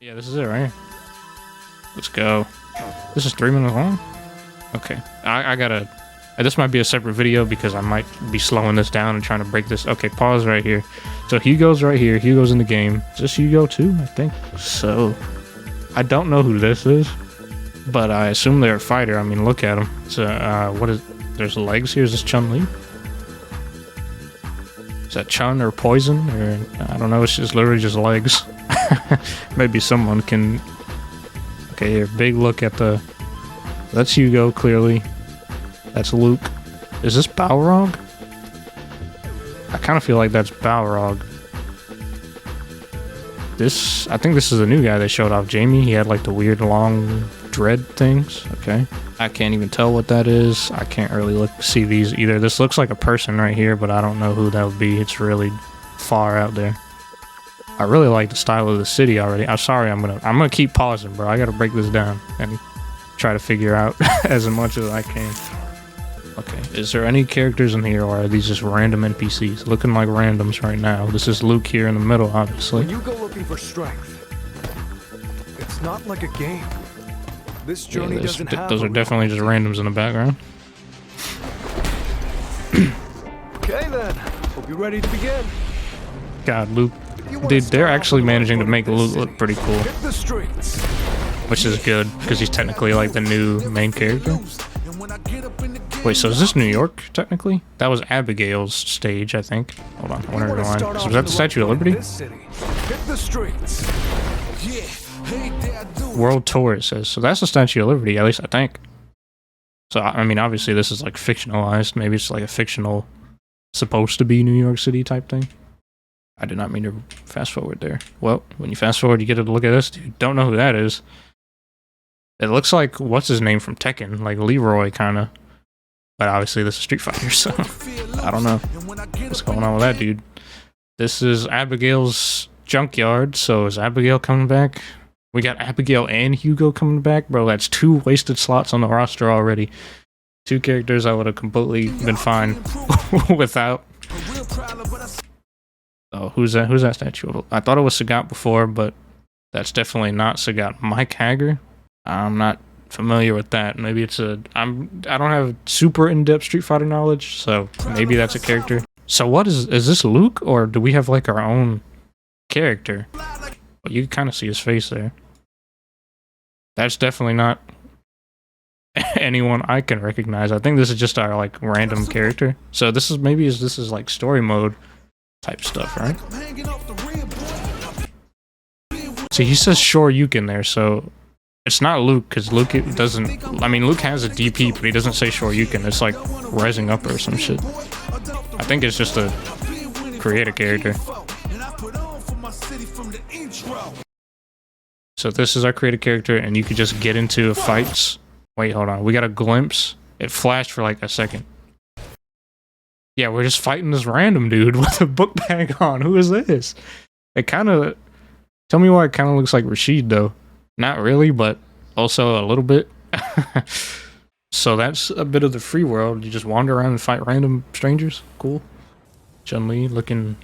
Yeah, this is it right here. Let's go. This is 3 minutes long? Okay. I gotta... This might be a separate video because I might be slowing this down and trying to break this. Okay, pause right here. So Hugo's right here. Hugo's in the game. Is this Hugo too? I think so. I don't know who this is, but I assume they're a fighter. I mean, look at him. So, what is... There's legs here. Is this Chun Li? Is that Chun or Poison? Or I don't know. It's just literally just legs. Maybe someone can... Okay, here. Big look at the... That's Hugo, clearly. That's Luke. Is this Balrog? I kind of feel like that's Balrog. This... I think this is the new guy they showed off. Jamie. He had like the weird long dread things. Okay. I can't even tell what that is. I can't really see these either. This looks like a person right here, but I don't know who that would be. It's really far out there. I really like the style of the city already. I'm sorry, I'm gonna keep pausing, bro. I gotta break this down and try to figure out as much as I can. Okay, is there any characters in here, or are these just random NPCs? Looking like randoms right now. This is Luke here in the middle, obviously. When you go looking for strength, it's not like a game. This journey doesn't have those are definitely just randoms in the background. Okay then, hope you're ready to begin. God, Luke. Dude, they're actually managing to make Luke look pretty cool. Which is good, because he's technically like the new main character. Wait, so is this New York, technically? That was Abigail's stage, I think. Hold on, I wonder the line. So was that the Statue of Liberty? World Tour, it says. So that's the Statue of Liberty, at least I think. So, I mean, obviously this is like fictionalized. Maybe it's like a fictional, supposed to be New York City type thing. I did not mean to fast forward there. Well, when you fast forward, you get to look at this dude. Don't know who that is. It looks like, what's his name from Tekken? Like Leroy, kind of. But obviously this is Street Fighter, so I don't know what's going on with that dude. This is Abigail's junkyard, so is Abigail coming back? We got Abigail and Hugo coming back? Bro, that's 2 wasted slots on the roster already. 2 characters I would have completely been fine without. Oh, who's that? Who's that statue? I thought it was Sagat before, but that's definitely not Sagat. Mike Hager? I'm not familiar with that. Maybe it's a... I don't have super in-depth Street Fighter knowledge, so maybe that's a character. So what is this Luke, or do we have like our own character? Well, you can kind of see his face there. That's definitely not anyone I can recognize. I think this is just our like random character. So this is this is like story mode type stuff, right? See, he says Shoryuken there, so it's not Luke, because Luke doesn't... I mean, Luke has a DP, but he doesn't say Shoryuken. It's like Rising Up or some shit. I think it's just a create a character. So this is our created character, and you could just get into fights. Wait, hold on. We got a glimpse. It flashed for like a second. Yeah, we're just fighting this random dude with a book bag on. Who is this? It kind of... Tell me why it kind of looks like Rashid, though. Not really, but also a little bit. So that's a bit of the free world. You just wander around and fight random strangers. Cool. Chun Li looking...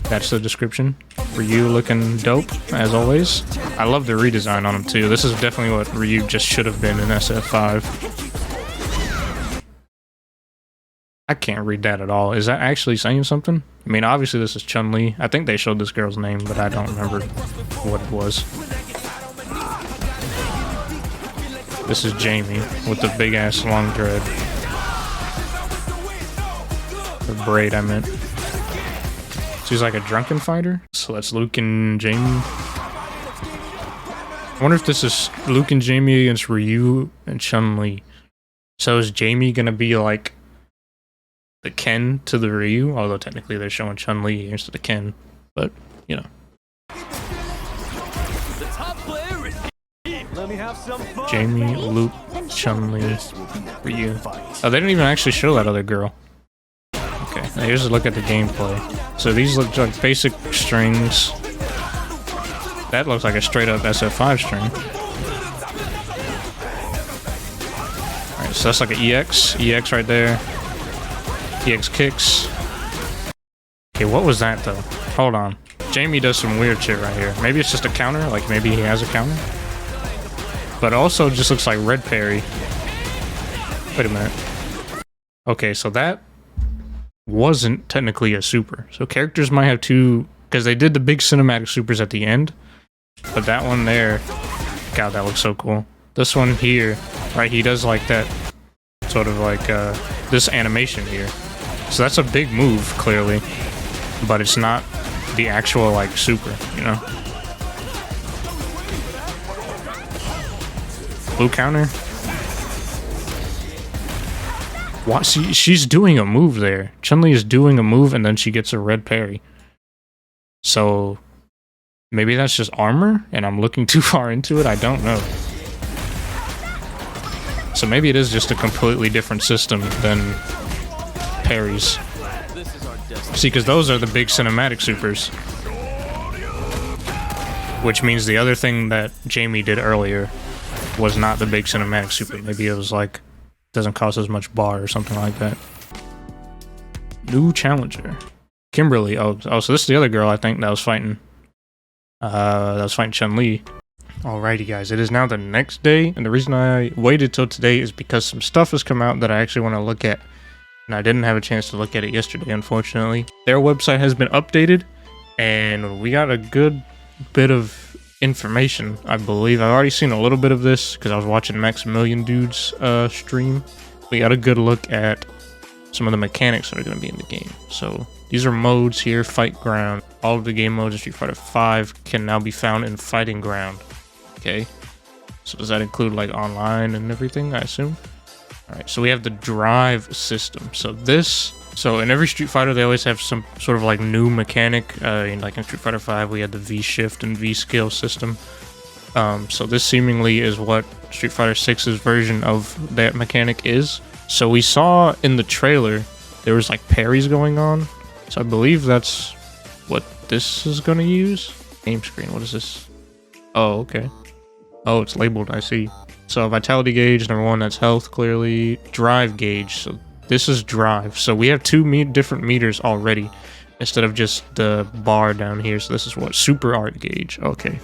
That's the description. Ryu looking dope, as always. I love the redesign on him, too. This is definitely what Ryu just should have been in SF5. I can't read that at all. Is that actually saying something? I mean, obviously this is Chun Li. I think they showed this girl's name, but I don't remember what it was. This is Jamie with the big ass long dread. The braid, I meant. She's like a drunken fighter. So that's Luke and Jamie. I wonder if this is Luke and Jamie against Ryu and Chun Li. So is Jamie gonna be like the Ken to the Ryu, although technically they're showing Chun Li here to the Ken, but you know. Jamie, Luke, Chun Li, Ryu. Oh, they didn't even actually show that other girl. Okay, now here's a look at the gameplay. So these look like basic strings. That looks like a straight up SF5 string. Alright, so that's like an EX right there. EX kicks. Okay, what was that though? Hold on. Jamie does some weird shit right here. Maybe it's just a counter, like maybe he has a counter. But also just looks like red parry. Wait a minute. Okay, so that wasn't technically a super. So characters might have two, because they did the big cinematic supers at the end. But that one there, God, that looks so cool. This one here, right, he does like that sort of like this animation here. So that's a big move, clearly. But it's not the actual like super, you know? Blue counter. What? She's doing a move there. Chun Li is doing a move and then she gets a red parry. So maybe that's just armor and I'm looking too far into it. I don't know. So maybe it is just a completely different system than parries. See, because those are the big cinematic supers. Which means the other thing that Jamie did earlier was not the big cinematic super. Maybe it was like, doesn't cost as much bar or something like that. New challenger. Kimberly. Oh, so this is the other girl I think that was fighting. Chun Li. Alrighty guys, it is now the next day, and the reason I waited till today is because some stuff has come out that I actually want to look at. And I didn't have a chance to look at it yesterday, unfortunately. Their website has been updated, and we got a good bit of information, I believe. I've already seen a little bit of this because I was watching Maximilian Dude's stream. We got a good look at some of the mechanics that are going to be in the game. So these are modes here. Fight Ground. All of the game modes in Street Fighter V can now be found in Fighting Ground. Okay. So does that include like online and everything, I assume? Alright, so we have the drive system. So in every Street Fighter, they always have some sort of like new mechanic. Like in Street Fighter V, we had the V-Shift and V-Skill system. So this seemingly is what Street Fighter 6's version of that mechanic is. So we saw in the trailer, there was like parries going on. So I believe that's what this is going to use. Game screen, what is this? Oh, okay. Oh, it's labeled, I see. So vitality gauge, number one, that's health, clearly. Drive gauge, so this is drive. So we have two different meters already, instead of just the bar down here. So this is what? Super art gauge, okay.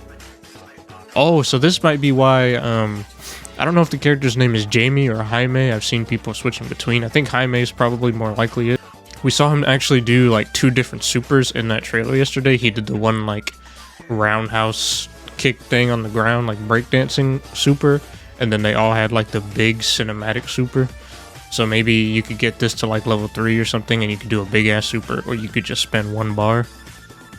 Oh, so this might be why, I don't know if the character's name is Jamie or Jaime. I've seen people switching between. I think Jaime is probably more likely it. We saw him actually do like two different supers in that trailer yesterday. He did the one like roundhouse kick thing on the ground, like breakdancing super, and then they all had like the big cinematic super. So maybe you could get this to like level 3 or something and you could do a big ass super, or you could just spend one bar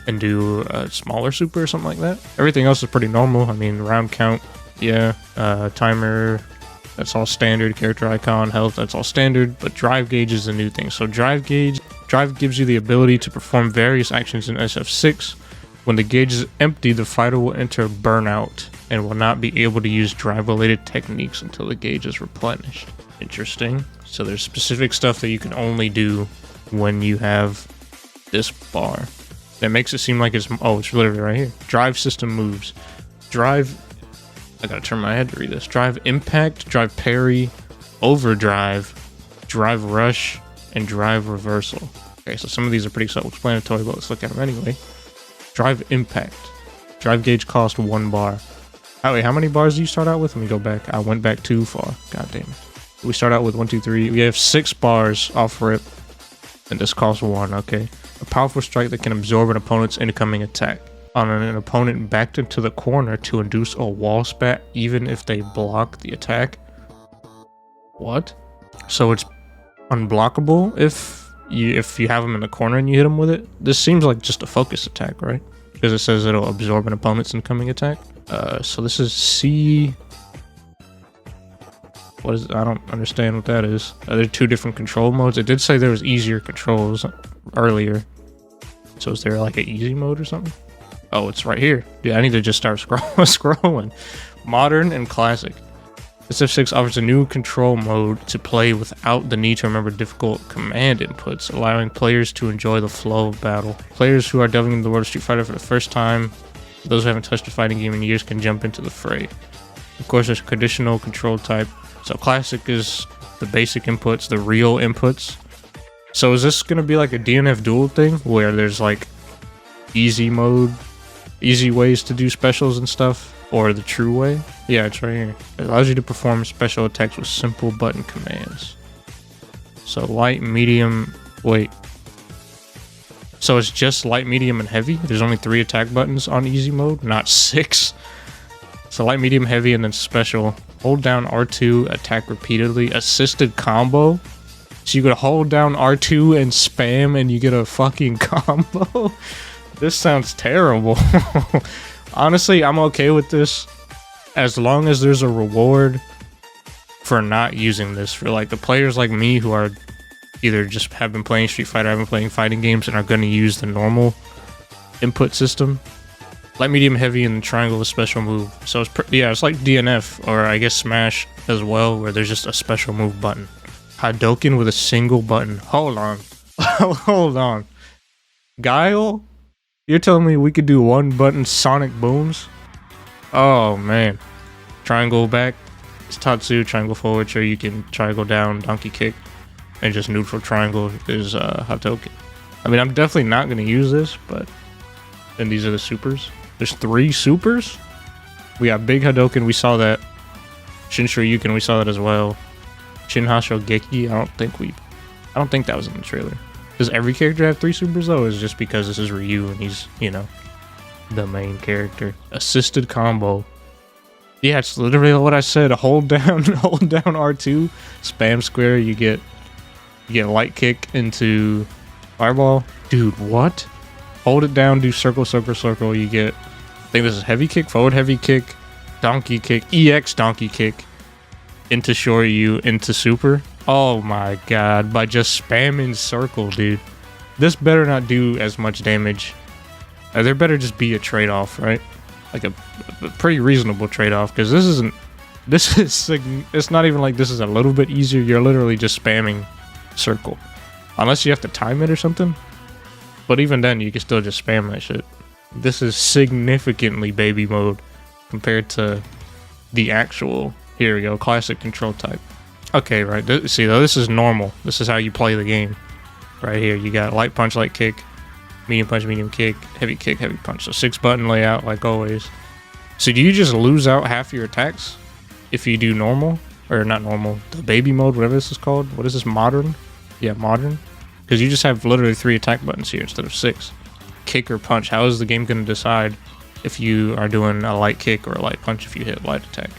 and do a smaller super or something like that. Everything else is pretty normal. I mean, round count, yeah, timer, that's all standard. Character icon, health, that's all standard, but drive gauge is the new thing. So drive gives you the ability to perform various actions in SF6. When the gauge is empty, the fighter will enter burnout and will not be able to use drive-related techniques until the gauge is replenished. Interesting. So there's specific stuff that you can only do when you have this bar. That makes it seem like it's literally right here. Drive system moves. Drive, I gotta turn my head to read this. Drive impact, drive parry, overdrive, drive rush, and drive reversal. Okay, so some of these are pretty self-explanatory, but let's look at them anyway. Drive impact. Drive gauge cost 1 bar. Oh, wait, how many bars do you start out with? Let me go back. I went back too far. God damn it. We start out with 1, 2, 3. We have 6 bars off rip. And this costs 1, okay. A powerful strike that can absorb an opponent's incoming attack. On an opponent backed into the corner to induce a wall spat even if they block the attack. What? So it's unblockable if you have them in the corner and you hit them with it? This seems like just a focus attack, right? Because it says it'll absorb an opponent's incoming attack. So this is C. What is? I don't understand what that is. There are 2 different control modes. It did say there was easier controls earlier. So is there like an easy mode or something? Oh, it's right here. Dude, I need to just start scrolling. Modern and classic. SF6 offers a new control mode to play without the need to remember difficult command inputs, allowing players to enjoy the flow of battle. Players who are delving into the world of Street Fighter for the first time, those who haven't touched a fighting game in years, can jump into the fray. Of course, there's conditional control type. So classic is the basic inputs, the real inputs. So is this going to be like a DNF duel thing, where there's like easy mode, easy ways to do specials and stuff, or the true way. Yeah, it's right here. It allows you to perform special attacks with simple button commands. So light, medium, wait. So it's just light, medium, and heavy? There's only 3 attack buttons on easy mode, not 6. So light, medium, heavy, and then special. Hold down R2, attack repeatedly. Assisted combo. So you could hold down R2 and spam and you get a fucking combo? This sounds terrible. Honestly, I'm okay with this as long as there's a reward for not using this. For like the players like me who are either just have been playing Street Fighter, have been playing fighting games, and are going to use the normal input system. Light, medium, heavy, and triangle is special move. So it's yeah, it's like DNF, or I guess Smash as well, where there's just a special move button. Hadouken with a single button. Hold on. Hold on. Guile? You're telling me we could do 1 button sonic booms? Oh man. Triangle back. It's Tatsu, triangle forward, sure you can triangle down, donkey kick. And just neutral triangle is Hadouken. I mean, I'm definitely not going to use this, but then these are the supers. There's 3 supers? We got Big Hadouken, we saw that. Shin Shoryuken, we saw that as well. Shin Hasho Geki, I don't think that was in the trailer. Does every character have 3 supers though? Or is it just because this is Ryu and he's, you know, the main character? Assisted combo. Yeah, it's literally what I said. Hold down R2, spam square, you get light kick into fireball. Dude, what? Hold it down, do circle, circle, circle. You get, I think this is heavy kick, forward heavy kick, donkey kick, EX donkey kick, into Shoryu, into super. Oh my god, by just spamming circle, dude. This better not do as much damage. There better just be a trade-off, right? Like a pretty reasonable trade-off, because it's not even like this is a little bit easier. You're literally just spamming circle, unless you have to time it or something, but even then you can still just spam that shit. This is significantly baby mode compared to the actual, here we go, classic control type. Okay, right, see though, this is normal. This is how you play the game right here. You got light punch, light kick, medium punch, medium kick, heavy punch. So 6 button layout like always. So do you just lose out half your attacks if you do normal? Or not normal, the baby mode, whatever this is called. What is this, modern? Yeah, modern. Because you just have literally 3 attack buttons here instead of 6. Kick or punch. How is the game going to decide if you are doing a light kick or a light punch if you hit light attack?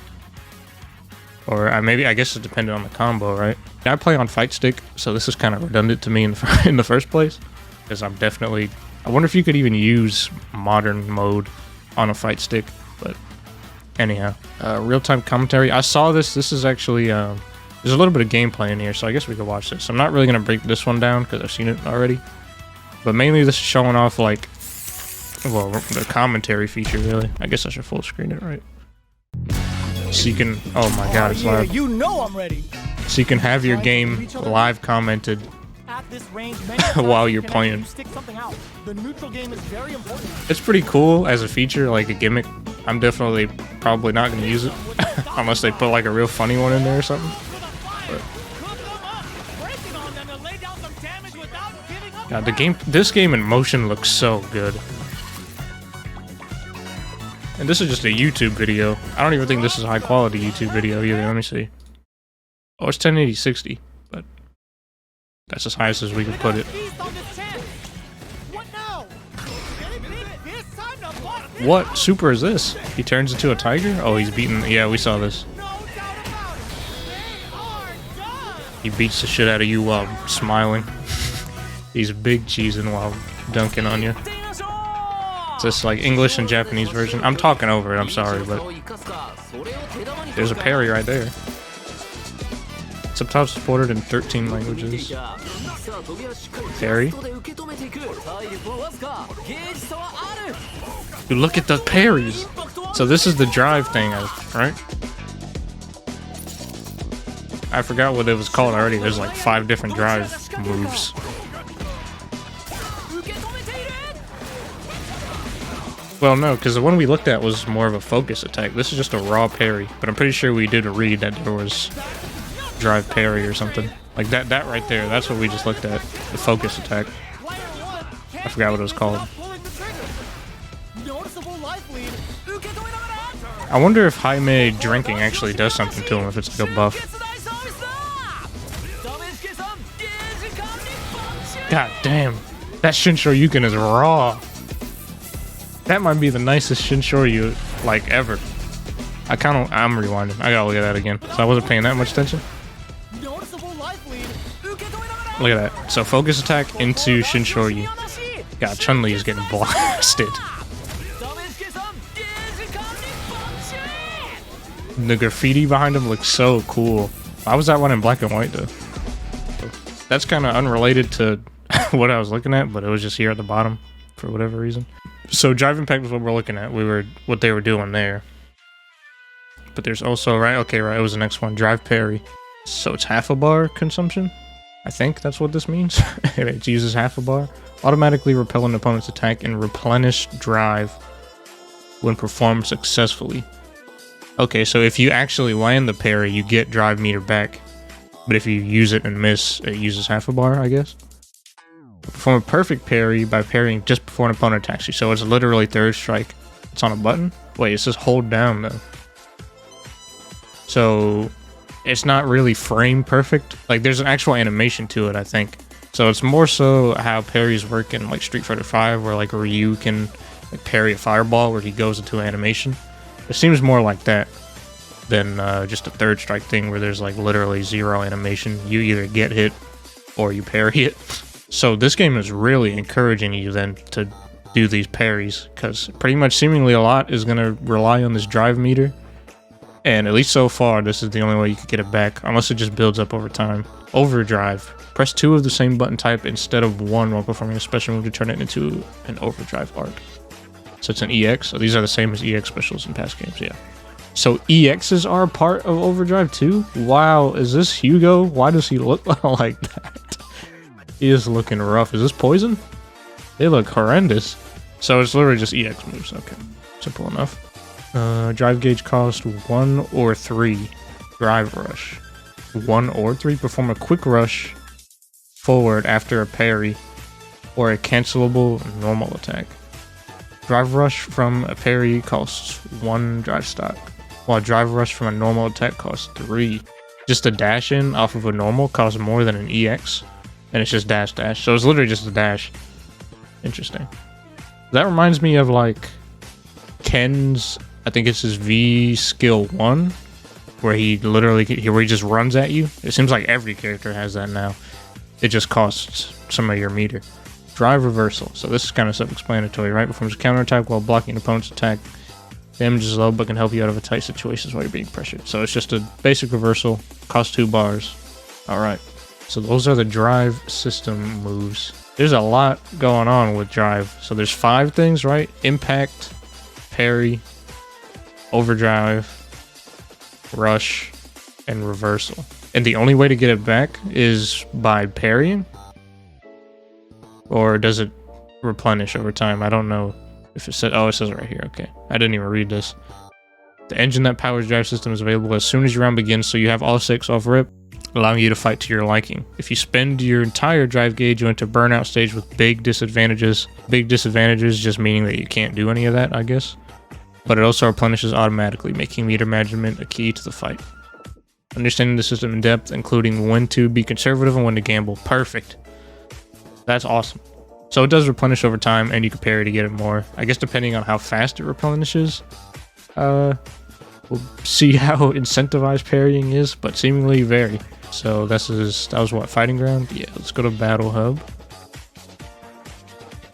Or I guess it's dependent on the combo, right? I play on fight stick, so this is kind of redundant to me in the first place. Because I'm definitely, I wonder if you could even use modern mode on a fight stick, but anyhow. Real-time commentary. I saw this. This is actually, there's a little bit of gameplay in here, so I guess we could watch this. I'm not really going to break this one down because I've seen it already. But mainly this is showing off, like, well, the commentary feature, really. I guess I should full screen it, right? So you can, oh my god, it's loud. You know I'm ready. So you can have your game live commented while you're playing. It's pretty cool as a feature, like a gimmick. I'm definitely probably not going to use it unless they put like a real funny one in there or something. But God, this game in motion looks so good. And this is just a YouTube video. I don't even think this is a high quality YouTube video either. Let me see. Oh, it's 1080-60, but that's as high as we can put it. What super is this? He turns into a tiger? Oh, he's beaten. Yeah, we saw this. He beats the shit out of you while smiling. He's big cheesing while dunking on you. It's this like English and Japanese version. I'm talking over it, I'm sorry, but there's a parry right there. Subtitles supported in 13 languages. Parry. Dude, look at the parries. So this is the drive thing, right? I forgot what it was called already. There's like 5 different drive moves. Well, no, because the one we looked at was more of a focus attack. This is just a raw parry, but I'm pretty sure we did a read that there was drive parry or something. Like that right there, that's what we just looked at. The focus attack. I forgot what it was called. I wonder if Jaime drinking actually does something to him, if it's like a buff. God damn. That Shinshoryu is raw. That might be the nicest Shinshoryu, like, ever. I'm rewinding. I gotta look at that again. So I wasn't paying that much attention. Look at that. So focus attack into Shinshoryu. God, Chun Li is getting blasted. The graffiti behind him looks so cool. Why was that one in black and white though? That's kind of unrelated to what I was looking at, but it was just here at the bottom for whatever reason. So Drive Impact was what we're looking at. What they were doing there. But there's also, right, it was the next one. Drive Parry. So it's half a bar consumption? I think that's what this means. It uses half a bar. Automatically repel an opponent's attack and replenish drive when performed successfully. Okay, so if you actually land the parry, you get drive meter back. But if you use it and miss, it uses half a bar, I guess. Perform a perfect parry by parrying just before an opponent attacks you. So it's literally third strike. It's on a button? Wait, it says hold down though. So it's not really frame perfect. Like there's an actual animation to it, I think. So it's more so how parries work in like Street Fighter V, where like Ryu can like parry a fireball where he goes into animation. It seems more like that than just a third strike thing where there's like literally zero animation. You either get hit or you parry it. So this game is really encouraging you then to do these parries, because pretty much seemingly a lot is going to rely on this drive meter. And at least so far, this is the only way you can get it back, unless it just builds up over time. Overdrive. Press 2 of the same button type instead of 1 while performing a special move to turn it into an overdrive arc. So it's an EX. So these are the same as EX specials in past games, yeah. So EXs are part of Overdrive too? Wow, is this Hugo? Why does he look like that? He is looking rough. Is this Poison? They look horrendous. So it's literally just EX moves. Okay, simple enough. Drive gauge cost 1 or 3. Drive rush. 1 or 3. Perform a quick rush forward after a parry or a cancelable normal attack. Drive rush from a parry costs 1 drive stock, while drive rush from a normal attack costs 3. Just a dash in off of a normal costs more than an EX, and it's just dash dash. So it's literally just a dash. Interesting. That reminds me of like Ken's, I think it's his V skill 1, where he just runs at you. It seems like every character has that now. It just costs some of your meter. Drive reversal. So this is kind of self-explanatory, right? Performs a counterattack while blocking an opponent's attack. Damage is low, but can help you out of a tight situation while you're being pressured. So it's just a basic reversal. Costs 2 bars. Alright. So those are the drive system moves. There's a lot going on with drive. So there's 5 things, right? Impact, parry, overdrive, rush, and reversal. And the only way to get it back is by parrying? Or does it replenish over time? I don't know if it said... Oh, it says it right here. Okay. I didn't even read this. The engine that powers drive system is available as soon as your round begins, so you have all 6 off rip, allowing you to fight to your liking. If you spend your entire drive gauge, you enter burnout stage with big disadvantages. Big disadvantages just meaning that you can't do any of that, I guess. But it also replenishes automatically, making meter management a key to the fight. Understanding the system in depth, including when to be conservative and when to gamble. Perfect. That's awesome. So it does replenish over time, and you can parry to get it more. I guess depending on how fast it replenishes, we'll see how incentivized parrying is, but seemingly very. So that was what, Fighting Ground? Yeah, let's go to Battle Hub.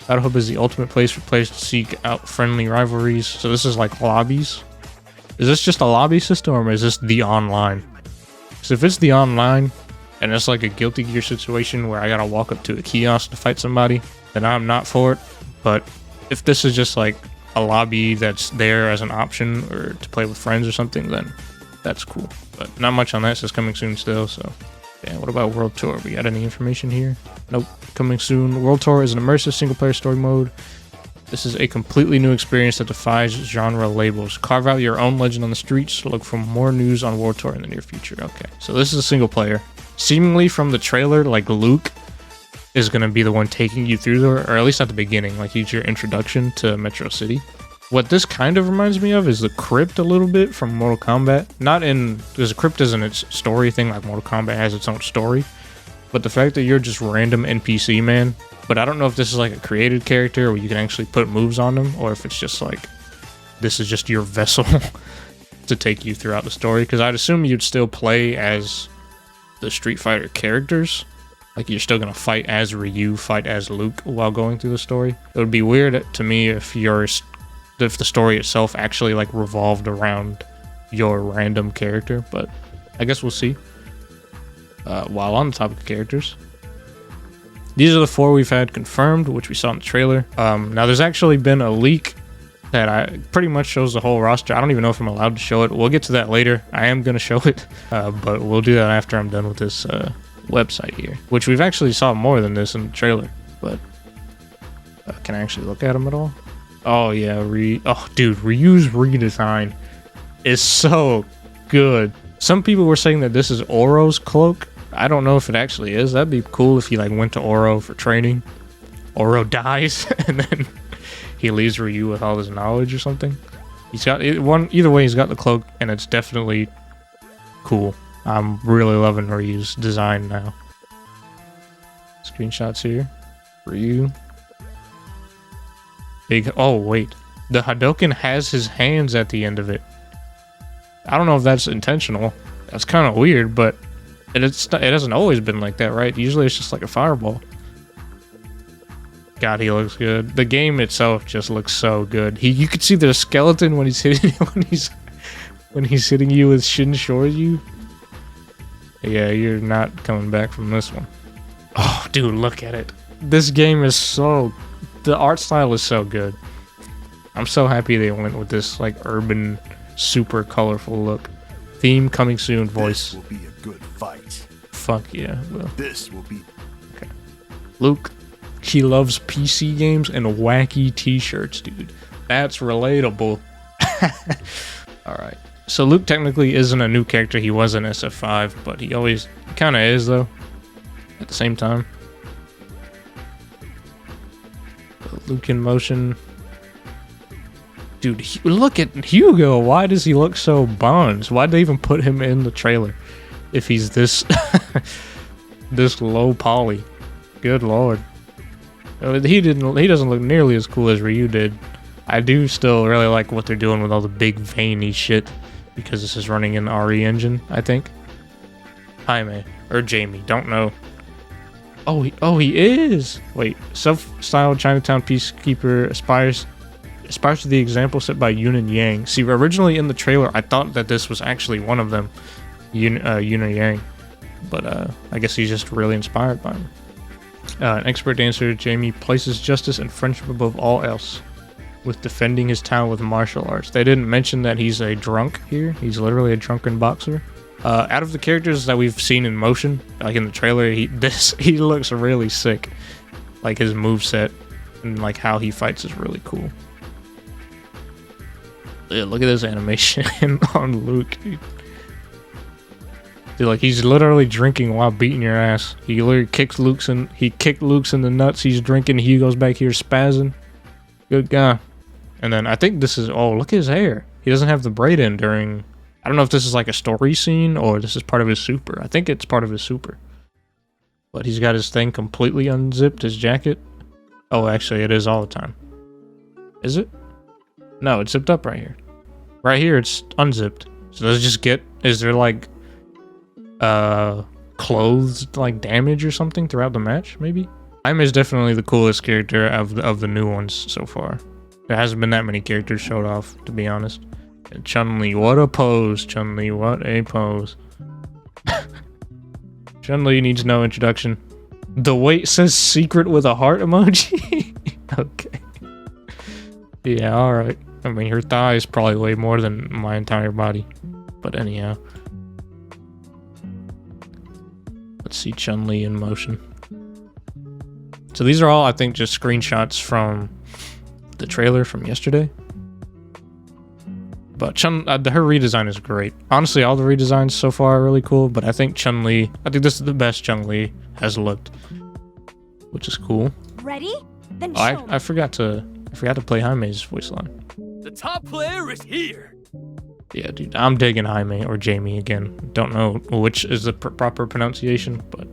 Battle Hub is the ultimate place for players to seek out friendly rivalries. So this is like lobbies. Is this just a lobby system, or is this the online? Because if it's the online, and it's like a Guilty Gear situation where I gotta walk up to a kiosk to fight somebody, then I'm not for it. But if this is just like a lobby that's there as an option or to play with friends or something, then that's cool. But not much on that. It says coming soon still, so yeah. What about World Tour? We got any information here? Nope. Coming soon. World Tour is an immersive single-player story mode. This is a completely new experience that defies genre labels. Carve out your own legend on the streets. Look for more news on World Tour in the near future. Okay, so this is a single player. Seemingly from the trailer, like Luke is going to be the one taking you through there, or at least at the beginning, like he's your introduction to Metro City. What this kind of reminds me of is the crypt a little bit from Mortal Kombat. Not in, because the crypt isn't its story thing, like Mortal Kombat has its own story. But the fact that you're just random NPC, man. But I don't know if this is like a created character where you can actually put moves on them, or if it's just like, this is just your vessel to take you throughout the story. Because I'd assume you'd still play as the Street Fighter characters. Like, you're still gonna fight as Ryu, fight as Luke while going through the story. It would be weird to me if the story itself actually like revolved around your random character, but I guess we'll see. While on the topic of characters, these are the 4 we've had confirmed, which we saw in the trailer. Now there's actually been a leak that pretty much shows the whole roster. I don't even know if I'm allowed to show it. We'll get to that later. I am gonna show it, but we'll do that after I'm done with this website here, which we've actually saw more than this in the trailer. But can I actually look at them at all? Oh yeah, dude, Ryu's redesign is so good. Some people were saying that this is Oro's cloak. I don't know if it actually is. That'd be cool if he like went to Oro for training. Oro dies and then he leaves Ryu with all his knowledge or something. He's got either way, he's got the cloak and it's definitely cool. I'm really loving Ryu's design now. Screenshots here. Ryu. Big. Oh wait, the Hadouken has his hands at the end of it. I don't know if that's intentional. That's kind of weird, but it hasn't always been like that, right? Usually it's just like a fireball. God, he looks good. The game itself just looks so good. You could see the skeleton when he's hitting when he's hitting you with Shin Shoryu. Yeah, you're not coming back from this one. Oh, dude, look at it. This game is so. The art style is so good. I'm so happy they went with this like urban, super colorful look. Theme coming soon. Voice. This will be a good fight. Fuck yeah. Well. This will be. Okay. Luke. He loves PC games and wacky t-shirts, dude. That's relatable. Alright. So Luke technically isn't a new character. He was in SF5, but he kind of is, though. At the same time. Luke in motion. Dude, look at Hugo. Why does he look so buns? Why'd they even put him in the trailer if he's this this low poly? Good lord. He doesn't look nearly as cool as Ryu did. I do still really like what they're doing with all the big veiny shit because this is running an RE engine, I think. Jaime or Jamie, don't know. Oh, he is. Wait, self-styled Chinatown peacekeeper aspires to the example set by Yun and Yang. See, originally in the trailer, I thought that this was actually one of them, Yun or Yang, but I guess he's just really inspired by him. An expert dancer, Jamie places justice and friendship above all else, with defending his town with martial arts. They didn't mention that he's a drunk here. He's literally a drunken boxer. Out of the characters that we've seen in motion, like in the trailer, he looks really sick. Like his moveset and like how he fights is really cool. Yeah, look at this animation on Luke, dude. Dude, like he's literally drinking while beating your ass. He literally kicked Luke's in the nuts. He's drinking. He goes back here spazzing. Good guy. And then I think this is, oh, look at his hair. He doesn't have the braid in during, I don't know if this is like a story scene or this is part of his super. I think it's part of his super. But he's got his thing completely unzipped, his jacket. Oh, actually it is all the time. Is it? No, it's zipped up right here. Right here it's unzipped. So let's just is there like clothes like damage or something throughout the match, maybe? Jaime is definitely the coolest character of the new ones so far. There hasn't been that many characters showed off, to be honest. And Chun Li, what a pose! Chun Li, what a pose! Chun Li needs no introduction. The weight says secret with a heart emoji. Okay. Yeah, all right. I mean, her thighs probably weigh more than my entire body. But anyhow. Let's see Chun Li in motion. So these are all, I think, just screenshots from the trailer from yesterday. But her redesign is great. Honestly, all the redesigns so far are really cool, but I think Chun Li, I think this is the best Chun Li has looked, which is cool. Ready? Then I forgot to play Jaime's voice line. The top player is here. Yeah, dude, I'm digging Jaime or Jamie again. Don't know which is the proper pronunciation, but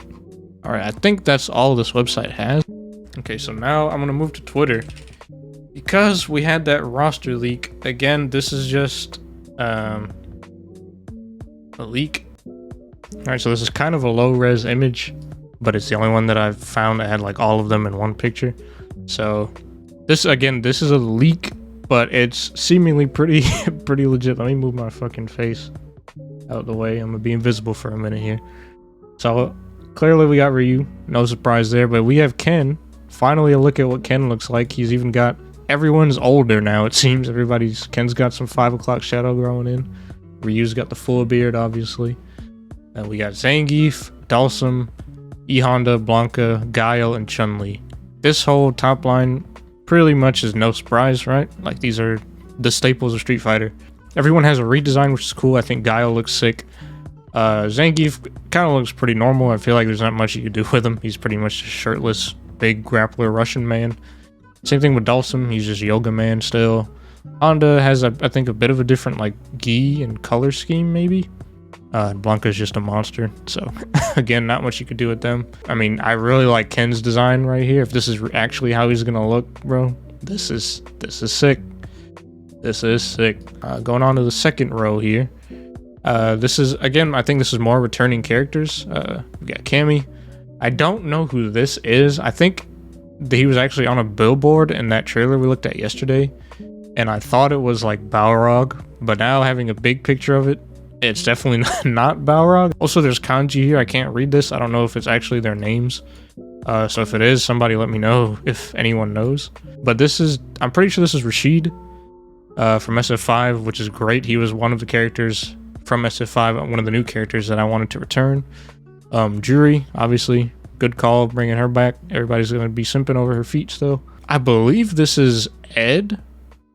all right, I think that's all this website has. Okay, so now I'm gonna move to Twitter because we had that roster leak. Again, this is just a leak. All right, so this is kind of a low-res image, but it's the only one that I've found that had like all of them in one picture. So this is a leak, but it's seemingly pretty legit. Let me move my fucking face out of the way. I'm gonna be invisible for a minute here. So clearly we got Ryu, no surprise there, but we have Ken. Finally a look at what Ken looks like. He's even got, everyone's older now it seems. Ken's got some 5 o'clock shadow growing in. Ryu's got the full beard, obviously. And we got Zangief, Dalsum, E Honda, Blanca, Guile, and Chun Li. This whole top line pretty much is no surprise, right? Like, these are the staples of Street Fighter. Everyone has a redesign, which is cool. I think Guile looks sick. Zangief kind of looks pretty normal. I feel like there's not much you could do with him. He's pretty much a shirtless, big grappler Russian man. Same thing with Dalsum. He's just Yoga Man still. Honda has, I think, a bit of a different, like, gi and color scheme, maybe. Blanca's just a monster. So, again, not much you could do with them. I mean, I really like Ken's design right here. If this is actually how he's gonna look, bro, this is sick. This is sick. Going on to the second row here. This is, again, I think this is more returning characters. We got Cami. I don't know who this is. I think he was actually on a billboard in that trailer we looked at yesterday, and I thought it was like Balrog, but now having a big picture of it, it's definitely not Balrog. Also, there's kanji here. I can't read this. I don't know if it's actually their names. So if it is, somebody let me know if anyone knows. But this is, I'm pretty sure this is Rashid from SF5, which is great. He was one of the characters from SF5, one of the new characters that I wanted to return. Juri, obviously, good call bringing her back. Everybody's going to be simping over her feet still. I believe this is Ed,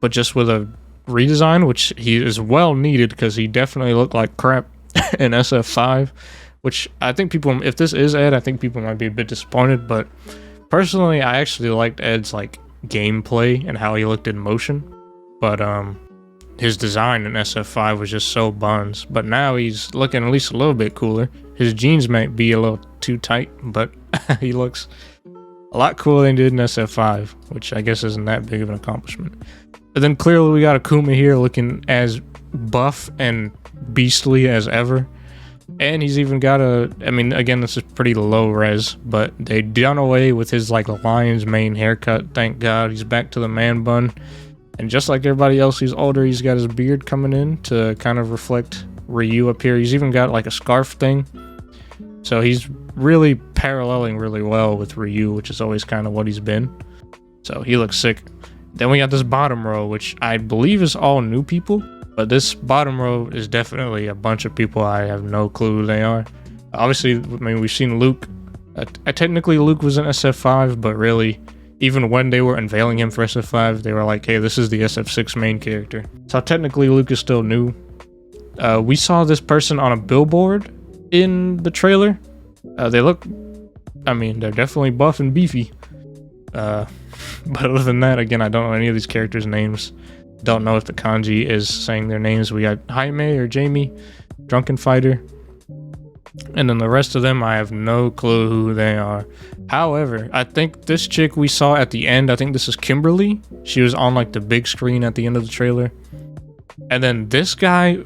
but just with a redesign, which he is well needed because he definitely looked like crap in SF5, which I think people, if this is Ed, I think people might be a bit disappointed, but personally I actually liked Ed's like gameplay and how he looked in motion, but his design in SF5 was just so buns. But now he's looking at least a little bit cooler. His jeans might be a little too tight, but he looks a lot cooler than he did in SF5, which I guess isn't that big of an accomplishment. But then clearly we got Akuma here looking as buff and beastly as ever. And he's even got a, I mean, again, this is pretty low res, but they done away with his like lion's mane haircut. Thank God. He's back to the man bun. And just like everybody else, he's older. He's got his beard coming in to kind of reflect Ryu up here. He's even got like a scarf thing. So he's really paralleling really well with Ryu, which is always kind of what he's been. So he looks sick. Then we got this bottom row, which I believe is all new people. But this bottom row is definitely a bunch of people I have no clue who they are. Obviously, I mean, we've seen Luke. Technically, Luke was in SF5, but really, even when they were unveiling him for SF5, they were like, hey, this is the SF6 main character. So technically, Luke is still new. We saw this person on a billboard in the trailer. They look, I mean, they're definitely buff and beefy. But other than that, again, I don't know any of these characters' names. Don't know if the kanji is saying their names. We got Jaime or Jamie, Drunken Fighter. And then the rest of them, I have no clue who they are. However, I think this chick we saw at the end, I think this is Kimberly. She was on like the big screen at the end of the trailer. And then this guy,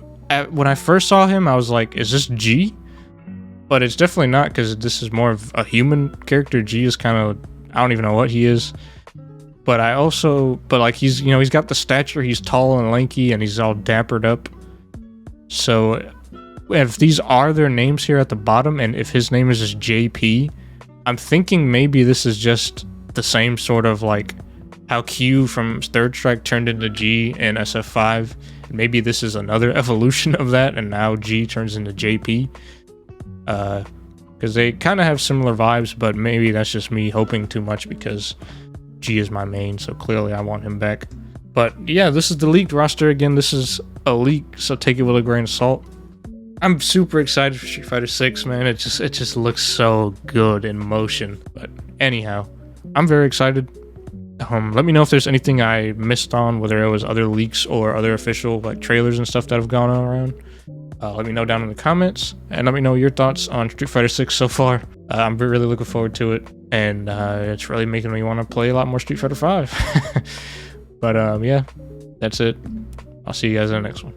when I first saw him, I was like, is this G? But it's definitely not, because this is more of a human character. G is kind of, I don't even know what he is. But like he's, you know, he's got the stature, he's tall and lanky, and he's all dappered up. So if these are their names here at the bottom, and if his name is just JP, I'm thinking maybe this is just the same sort of like how Q from Third Strike turned into G in SF5. Maybe this is another evolution of that, and now G turns into JP. Because they kind of have similar vibes, but maybe that's just me hoping too much because G is my main, so clearly I want him back. But yeah, this is the leaked roster. Again, this is a leak, so take it with a grain of salt. I'm super excited for Street Fighter 6, man. It just looks so good in motion. But anyhow, I'm very excited. Let me know if there's anything I missed on, whether it was other leaks or other official like trailers and stuff that have gone on around. Let me know down in the comments, and let me know your thoughts on Street Fighter 6 so far. I'm really looking forward to it, and it's really making me want to play a lot more Street Fighter 5. But yeah, that's it. I'll see you guys in the next one.